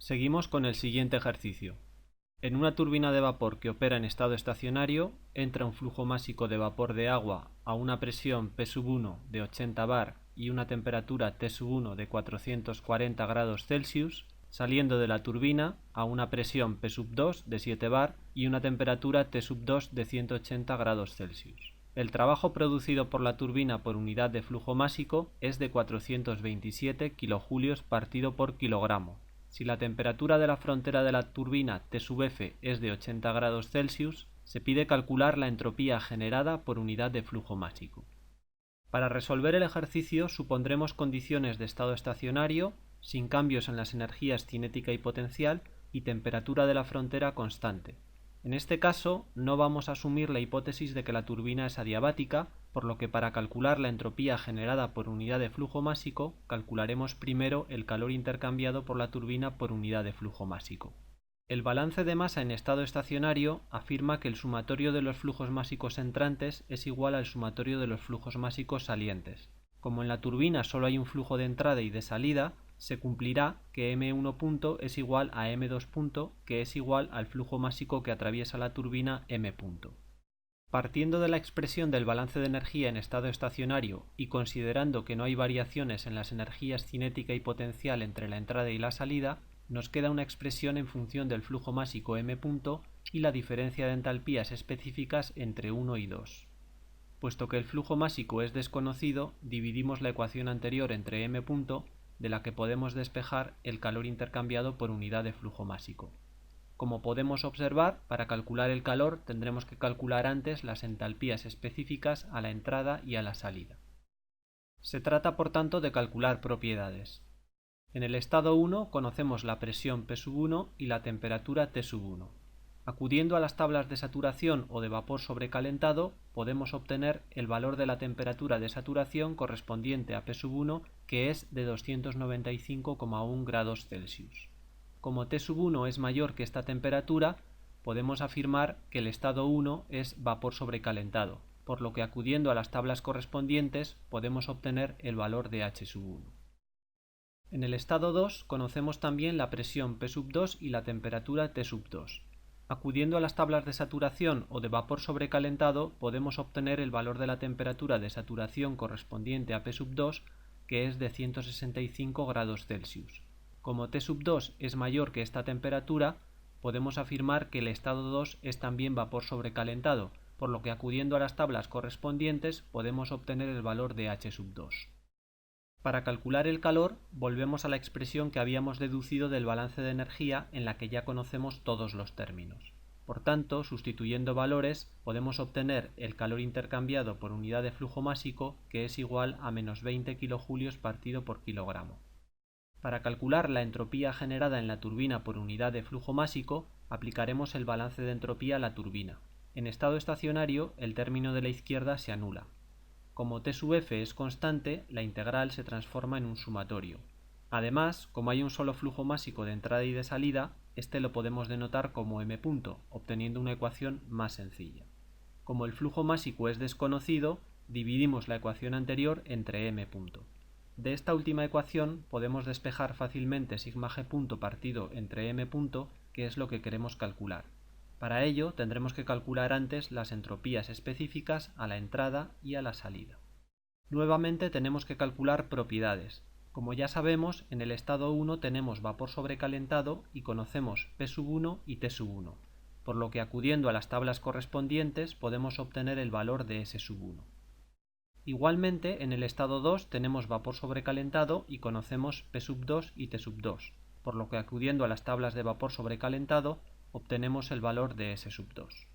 Seguimos con el siguiente ejercicio. En una turbina de vapor que opera en estado estacionario, entra un flujo másico de vapor de agua a una presión P1 de 80 bar y una temperatura T1 de 440 grados Celsius, saliendo de la turbina a una presión P2 de 7 bar y una temperatura T2 de 180 grados Celsius. El trabajo producido por la turbina por unidad de flujo másico es de 427 kilojulios partido por kilogramo. Si la temperatura de la frontera de la turbina T(F) es de 80 grados Celsius, se pide calcular la entropía generada por unidad de flujo másico. Para resolver el ejercicio supondremos condiciones de estado estacionario, sin cambios en las energías cinética y potencial, y temperatura de la frontera constante. En este caso, no vamos a asumir la hipótesis de que la turbina es adiabática, por lo que para calcular la entropía generada por unidad de flujo másico, calcularemos primero el calor intercambiado por la turbina por unidad de flujo másico. El balance de masa en estado estacionario afirma que el sumatorio de los flujos másicos entrantes es igual al sumatorio de los flujos másicos salientes. Como en la turbina solo hay un flujo de entrada y de salida, se cumplirá que M1 punto es igual a M2 punto, que es igual al flujo másico que atraviesa la turbina M punto. Partiendo de la expresión del balance de energía en estado estacionario y considerando que no hay variaciones en las energías cinética y potencial entre la entrada y la salida, nos queda una expresión en función del flujo másico M punto y la diferencia de entalpías específicas entre 1 y 2. Puesto que el flujo másico es desconocido, dividimos la ecuación anterior entre M punto, de la que podemos despejar el calor intercambiado por unidad de flujo másico. Como podemos observar, para calcular el calor tendremos que calcular antes las entalpías específicas a la entrada y a la salida. Se trata por tanto de calcular propiedades. En el estado 1 conocemos la presión P1 y la temperatura T1. Acudiendo a las tablas de saturación o de vapor sobrecalentado, podemos obtener el valor de la temperatura de saturación correspondiente a P1, que es de 295,1 grados Celsius. Como T1 es mayor que esta temperatura, podemos afirmar que el estado 1 es vapor sobrecalentado, por lo que acudiendo a las tablas correspondientes podemos obtener el valor de H1. En el estado 2 conocemos también la presión P2 y la temperatura T2. Acudiendo a las tablas de saturación o de vapor sobrecalentado podemos obtener el valor de la temperatura de saturación correspondiente a P2, que es de 165 grados Celsius. Como T2 es mayor que esta temperatura, podemos afirmar que el estado 2 es también vapor sobrecalentado, por lo que acudiendo a las tablas correspondientes podemos obtener el valor de H2. Para calcular el calor, volvemos a la expresión que habíamos deducido del balance de energía en la que ya conocemos todos los términos. Por tanto, sustituyendo valores, podemos obtener el calor intercambiado por unidad de flujo másico, que es igual a menos 20 kilojulios partido por kilogramo. Para calcular la entropía generada en la turbina por unidad de flujo másico, aplicaremos el balance de entropía a la turbina. En estado estacionario, el término de la izquierda se anula. Como T(F) es constante, la integral se transforma en un sumatorio. Además, como hay un solo flujo másico de entrada y de salida, este lo podemos denotar como M punto, obteniendo una ecuación más sencilla. Como el flujo másico es desconocido, dividimos la ecuación anterior entre M punto. De esta última ecuación podemos despejar fácilmente sigma G punto partido entre M punto, que es lo que queremos calcular. Para ello tendremos que calcular antes las entropías específicas a la entrada y a la salida. Nuevamente tenemos que calcular propiedades. Como ya sabemos, en el estado 1 tenemos vapor sobrecalentado y conocemos P1 y T1, por lo que acudiendo a las tablas correspondientes podemos obtener el valor de S1. Igualmente, en el estado 2 tenemos vapor sobrecalentado y conocemos P2 y T2, por lo que acudiendo a las tablas de vapor sobrecalentado obtenemos el valor de S2.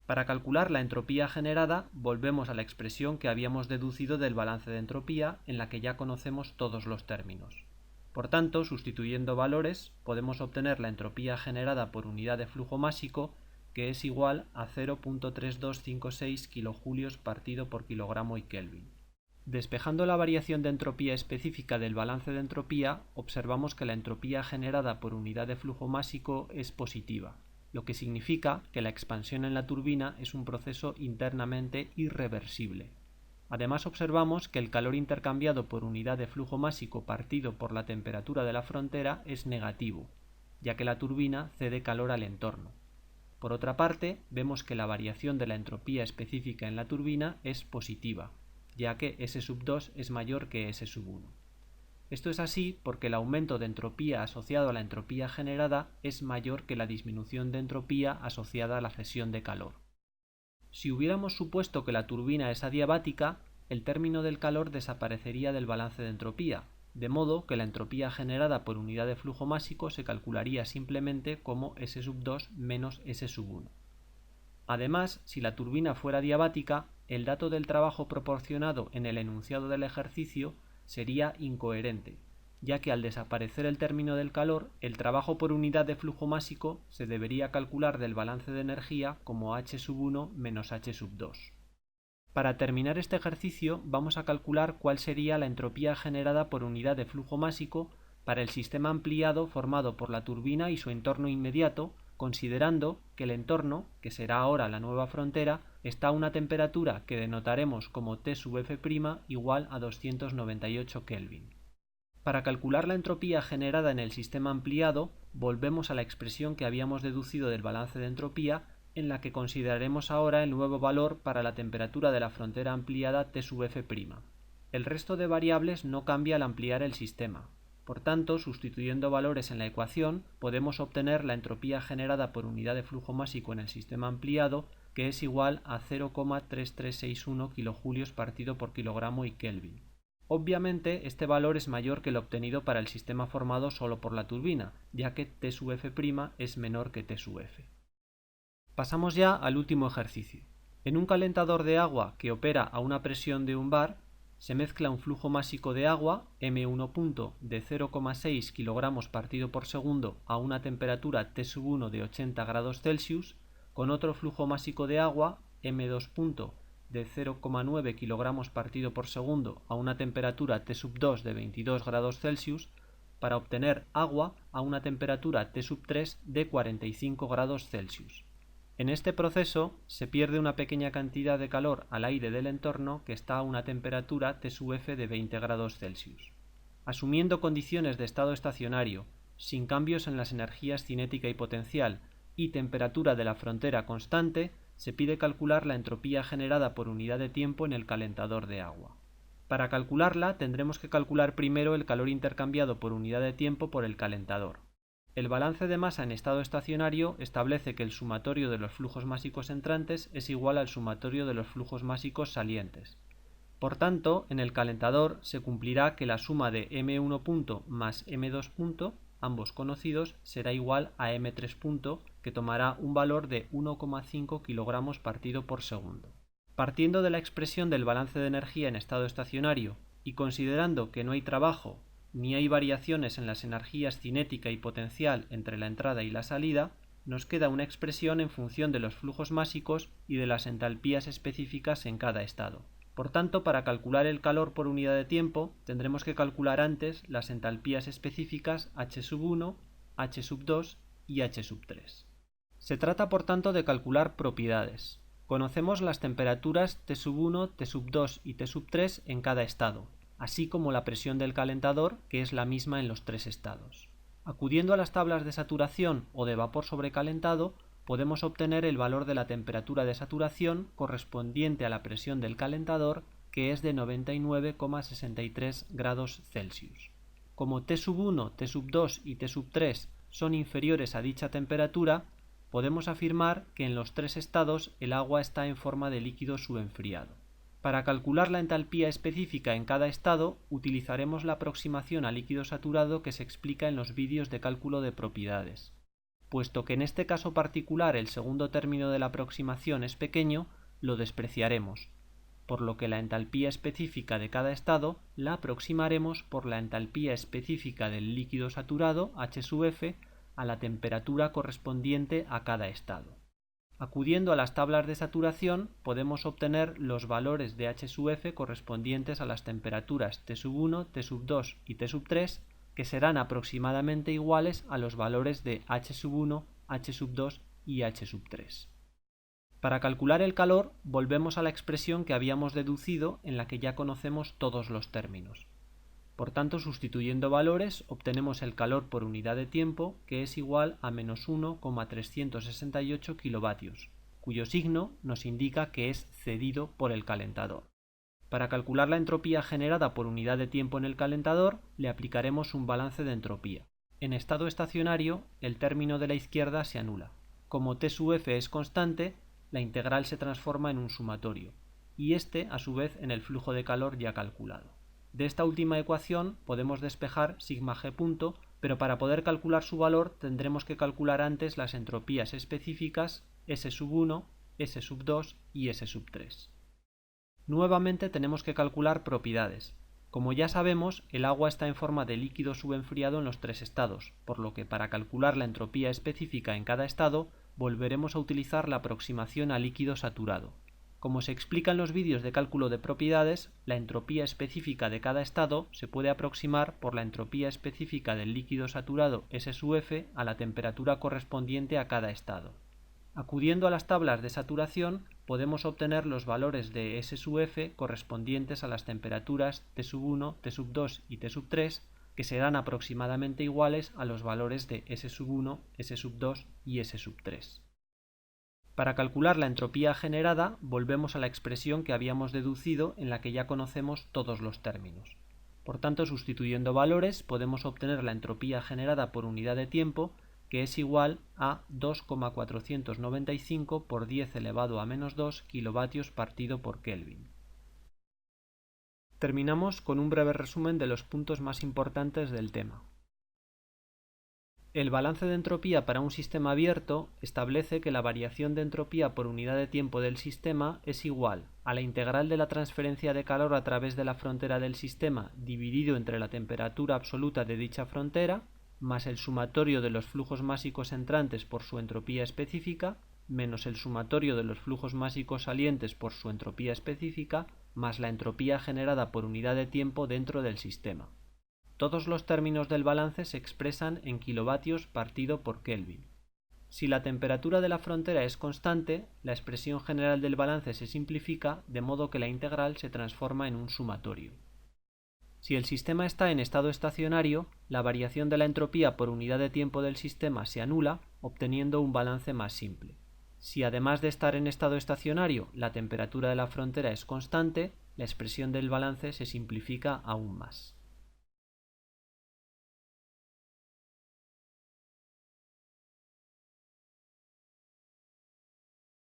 Para calcular la entropía generada, volvemos a la expresión que habíamos deducido del balance de entropía, en la que ya conocemos todos los términos. Por tanto, sustituyendo valores, podemos obtener la entropía generada por unidad de flujo másico, que es igual a 0.3256 kilojulios partido por kilogramo y Kelvin. Despejando la variación de entropía específica del balance de entropía, observamos que la entropía generada por unidad de flujo másico es positiva, lo que significa que la expansión en la turbina es un proceso internamente irreversible. Además observamos que el calor intercambiado por unidad de flujo másico partido por la temperatura de la frontera es negativo, ya que la turbina cede calor al entorno. Por otra parte, vemos que la variación de la entropía específica en la turbina es positiva, ya que S2 es mayor que S1. Esto es así porque el aumento de entropía asociado a la entropía generada es mayor que la disminución de entropía asociada a la cesión de calor. Si hubiéramos supuesto que la turbina es adiabática, el término del calor desaparecería del balance de entropía, de modo que la entropía generada por unidad de flujo másico se calcularía simplemente como S2 menos S1. Además, si la turbina fuera diabática, el dato del trabajo proporcionado en el enunciado del ejercicio sería incoherente, ya que al desaparecer el término del calor, el trabajo por unidad de flujo másico se debería calcular del balance de energía como H1 menos H2. Para terminar este ejercicio vamos a calcular cuál sería la entropía generada por unidad de flujo másico para el sistema ampliado formado por la turbina y su entorno inmediato, considerando que el entorno, que será ahora la nueva frontera, está a una temperatura que denotaremos como T sub F' igual a 298 Kelvin. Para calcular la entropía generada en el sistema ampliado, volvemos a la expresión que habíamos deducido del balance de entropía, en la que consideraremos ahora el nuevo valor para la temperatura de la frontera ampliada T sub F'. El resto de variables no cambia al ampliar el sistema. Por tanto, sustituyendo valores en la ecuación, podemos obtener la entropía generada por unidad de flujo másico en el sistema ampliado, que es igual a 0,3361 kJ partido por kilogramo y Kelvin. Obviamente, este valor es mayor que el obtenido para el sistema formado solo por la turbina, ya que T sub F' es menor que T sub F. Pasamos ya al último ejercicio. En un calentador de agua que opera a una presión de 1 bar, se mezcla un flujo másico de agua, M1. De 0,6 kg partido por segundo a una temperatura T1 de 80 grados Celsius, con otro flujo másico de agua, M2. De 0,9 kg partido por segundo a una temperatura T2 de 22 grados Celsius, para obtener agua a una temperatura T3 de 45 grados Celsius. En este proceso se pierde una pequeña cantidad de calor al aire del entorno que está a una temperatura T sub F de 20 grados Celsius. Asumiendo condiciones de estado estacionario, sin cambios en las energías cinética y potencial, y temperatura de la frontera constante, se pide calcular la entropía generada por unidad de tiempo en el calentador de agua. Para calcularla tendremos que calcular primero el calor intercambiado por unidad de tiempo por el calentador. El balance de masa en estado estacionario establece que el sumatorio de los flujos másicos entrantes es igual al sumatorio de los flujos másicos salientes. Por tanto, en el calentador se cumplirá que la suma de M1 más M2, ambos conocidos, será igual a M3, que tomará un valor de 1,5 kg partido por segundo. Partiendo de la expresión del balance de energía en estado estacionario y considerando que no hay trabajo ni hay variaciones en las energías cinética y potencial entre la entrada y la salida, nos queda una expresión en función de los flujos másicos y de las entalpías específicas en cada estado. Por tanto, para calcular el calor por unidad de tiempo, tendremos que calcular antes las entalpías específicas H1, H2 y H3. Se trata, por tanto, de calcular propiedades. Conocemos las temperaturas T1, T2 y T3 en cada estado, así como la presión del calentador, que es la misma en los tres estados. Acudiendo a las tablas de saturación o de vapor sobrecalentado, podemos obtener el valor de la temperatura de saturación correspondiente a la presión del calentador, que es de 99,63 grados Celsius. Como T1, T2 y T3 son inferiores a dicha temperatura, podemos afirmar que en los tres estados el agua está en forma de líquido subenfriado. Para calcular la entalpía específica en cada estado, utilizaremos la aproximación a líquido saturado que se explica en los vídeos de cálculo de propiedades. Puesto que en este caso particular el segundo término de la aproximación es pequeño, lo despreciaremos, por lo que la entalpía específica de cada estado la aproximaremos por la entalpía específica del líquido saturado, H sub F, a la temperatura correspondiente a cada estado. Acudiendo a las tablas de saturación, podemos obtener los valores de H sub F correspondientes a las temperaturas T1, T2 y T3, que serán aproximadamente iguales a los valores de H1, H2 y H3. Para calcular el calor, volvemos a la expresión que habíamos deducido en la que ya conocemos todos los términos. Por tanto, sustituyendo valores, obtenemos el calor por unidad de tiempo, que es igual a menos 1,368 kilovatios, cuyo signo nos indica que es cedido por el calentador. Para calcular la entropía generada por unidad de tiempo en el calentador, le aplicaremos un balance de entropía. En estado estacionario, el término de la izquierda se anula. Como T sub F es constante, la integral se transforma en un sumatorio, y este, a su vez, en el flujo de calor ya calculado. De esta última ecuación podemos despejar sigma g punto, pero para poder calcular su valor tendremos que calcular antes las entropías específicas S sub 1, S sub 2 y S sub 3. Nuevamente tenemos que calcular propiedades. Como ya sabemos, el agua está en forma de líquido subenfriado en los tres estados, por lo que para calcular la entropía específica en cada estado volveremos a utilizar la aproximación a líquido saturado. Como se explica en los vídeos de cálculo de propiedades, la entropía específica de cada estado se puede aproximar por la entropía específica del líquido saturado S sub F a la temperatura correspondiente a cada estado. Acudiendo a las tablas de saturación, podemos obtener los valores de S sub F correspondientes a las temperaturas T sub 1, T sub 2 y T sub 3, que serán aproximadamente iguales a los valores de S sub 1, S sub 2 y S sub 3. Para calcular la entropía generada, volvemos a la expresión que habíamos deducido en la que ya conocemos todos los términos. Por tanto, sustituyendo valores, podemos obtener la entropía generada por unidad de tiempo, que es igual a 2,495 por 10 elevado a menos 2 kilovatios partido por Kelvin. Terminamos con un breve resumen de los puntos más importantes del tema. El balance de entropía para un sistema abierto establece que la variación de entropía por unidad de tiempo del sistema es igual a la integral de la transferencia de calor a través de la frontera del sistema dividido entre la temperatura absoluta de dicha frontera, más el sumatorio de los flujos másicos entrantes por su entropía específica, menos el sumatorio de los flujos másicos salientes por su entropía específica, más la entropía generada por unidad de tiempo dentro del sistema. Todos los términos del balance se expresan en kilovatios partido por Kelvin. Si la temperatura de la frontera es constante, la expresión general del balance se simplifica de modo que la integral se transforma en un sumatorio. Si el sistema está en estado estacionario, la variación de la entropía por unidad de tiempo del sistema se anula, obteniendo un balance más simple. Si además de estar en estado estacionario, la temperatura de la frontera es constante, la expresión del balance se simplifica aún más.